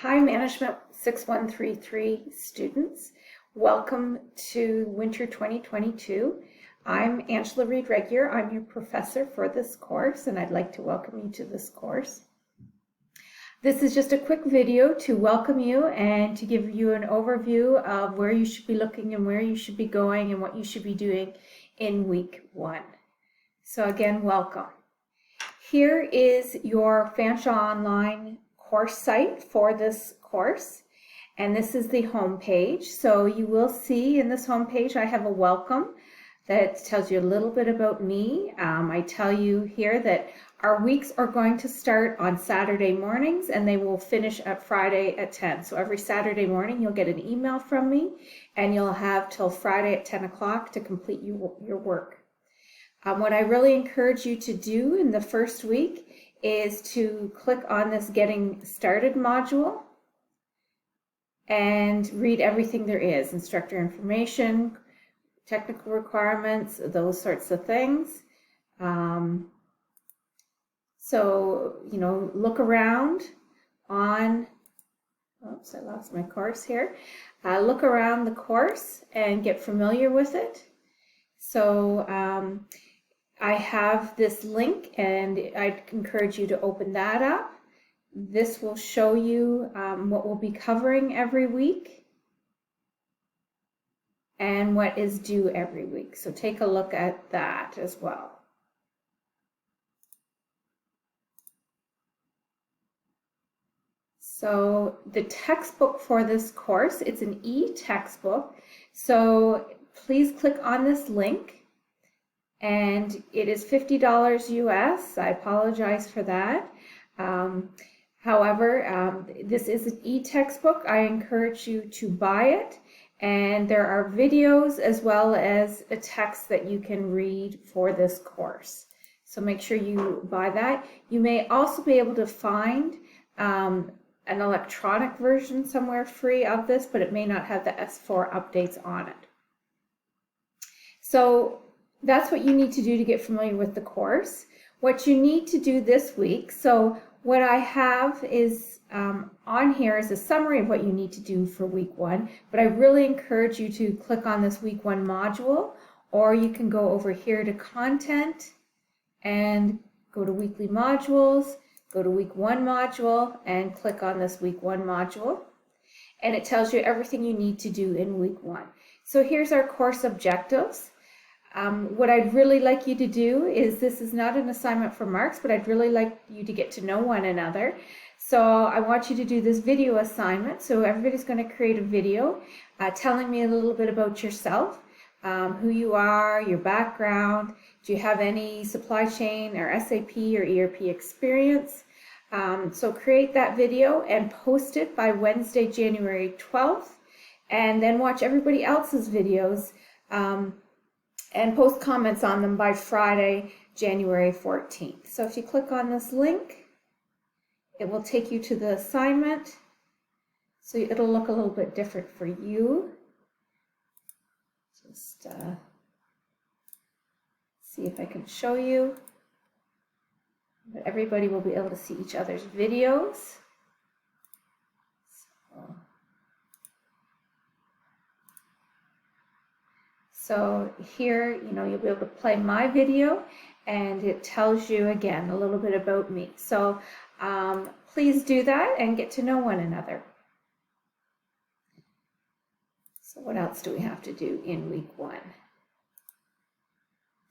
Hi, Management 6133 students. Welcome to Winter 2022. I'm Angela Reed-Regier. I'm your professor for this course, and I'd like to welcome you to this course. This is just a quick video to welcome you and to give you an overview of where you should be looking and where you should be going and what you should be doing in week 1. So again, welcome. Here is your Fanshawe Online course site for this course, and this is the home page. So you will see in this home page I have a welcome that tells you a little bit about me. I tell you here that our weeks are going to start on Saturday mornings and they will finish at Friday at 10. So every Saturday morning you'll get an email from me and you'll have till Friday at 10 o'clock to complete your work. What I really encourage you to do in the first week is to click on this Getting Started module and read everything there is, instructor information, technical requirements, those sorts of things. So, look around on, oops, I lost my course here. Look around the course and get familiar with it. So, I have this link and I'd encourage you to open that up. This will show you what we'll be covering every week and what is due every week. So take a look at that as well. So the textbook for this course, it's an e-textbook. So please click on this link. And it is $50 US. I apologize for that. However, this is an e-textbook. I encourage you to buy it. And there are videos as well as a text that you can read for this course. So make sure you buy that. You may also be able to find an electronic version somewhere free of this, but it may not have the S4 updates on it. So that's what you need to do to get familiar with the course. What you need to do this week, so what I have is on here is a summary of what you need to do for week 1, but I really encourage you to click on this week 1 module, or you can go over here to content and go to weekly modules, go to week 1 module and click on this week 1 module, and it tells you everything you need to do in week 1. So here's our course objectives. What I'd really like you to do is, this is not an assignment for marks, but I'd really like you to get to know one another. So I want you to do this video assignment. So everybody's going to create a video telling me a little bit about yourself, who you are, your background. Do you have any supply chain or SAP or ERP experience? So create that video and post it by Wednesday, January 12th, and then watch everybody else's videos and post comments on them by Friday, January 14th. So if you click on this link, it will take you to the assignment. So it'll look a little bit different for you. Just see if I can show you. But everybody will be able to see each other's videos. So here, you'll be able to play my video and it tells you again a little bit about me. So please do that and get to know one another. So what else do we have to do in week 1?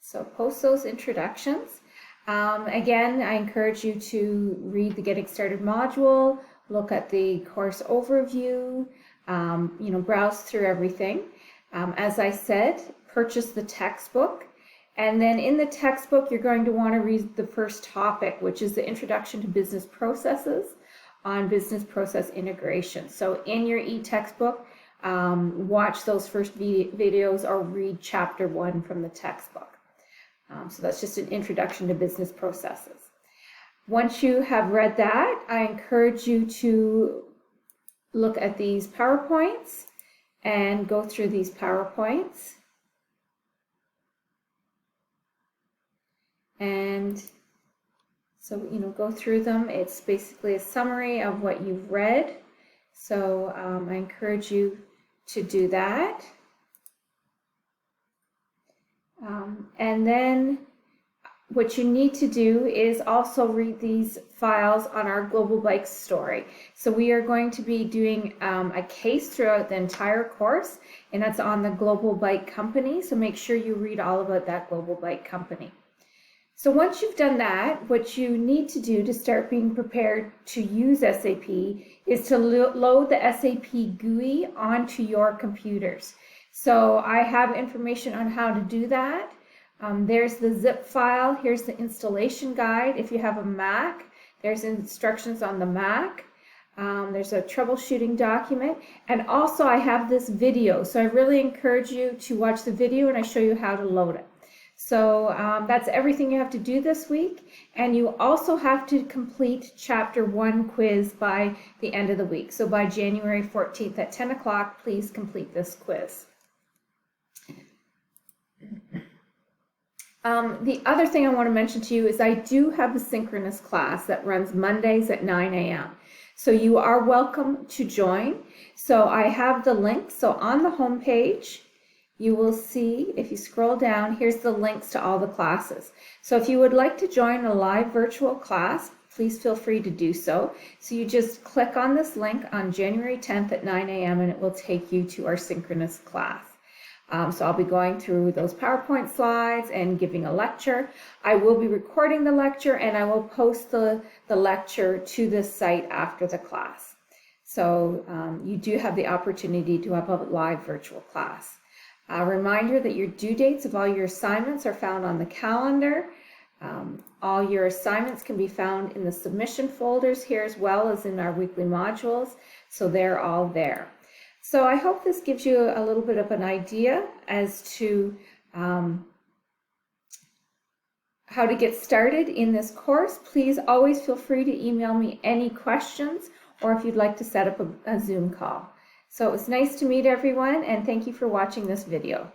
So post those introductions. Again, I encourage you to read the Getting Started module, look at the course overview, browse through everything. As I said, purchase the textbook, and then in the textbook you're going to want to read the first topic, which is the Introduction to Business Processes on Business Process Integration. So in your e-textbook, watch those first videos or read chapter 1 from the textbook. So that's just an introduction to business processes. Once you have read that, I encourage you to look at these PowerPoints and go through these PowerPoints. And so, go through them. It's basically a summary of what you've read So I encourage you to do that. And then what you need to do is also read these files on our Global Bike story. So we are going to be doing a case throughout the entire course, and that's on the Global Bike Company. So make sure you read all about that Global Bike Company. So once you've done that, what you need to do to start being prepared to use SAP is to load the SAP GUI onto your computers. So I have information on how to do that. There's the zip file. Here's the installation guide. If you have a Mac, there's instructions on the Mac. There's a troubleshooting document. And also I have this video. So I really encourage you to watch the video and I show you how to load it. So that's everything you have to do this week. And you also have to complete Chapter 1 quiz by the end of the week. So by January 14th at 10 o'clock, please complete this quiz. The other thing I want to mention to you is I do have a synchronous class that runs Mondays at 9 a.m. So you are welcome to join. So I have the link. So on the home page, you will see, if you scroll down, here's the links to all the classes. So if you would like to join a live virtual class, please feel free to do so. So you just click on this link on January 10th at 9 a.m. and it will take you to our synchronous class. So I'll be going through those PowerPoint slides and giving a lecture. I will be recording the lecture and I will post the lecture to this site after the class. So you do have the opportunity to have a live virtual class. A reminder that your due dates of all your assignments are found on the calendar. All your assignments can be found in the submission folders here as well as in our weekly modules. So they're all there. So I hope this gives you a little bit of an idea as to how to get started in this course. Please always feel free to email me any questions or if you'd like to set up a Zoom call. So it was nice to meet everyone and thank you for watching this video.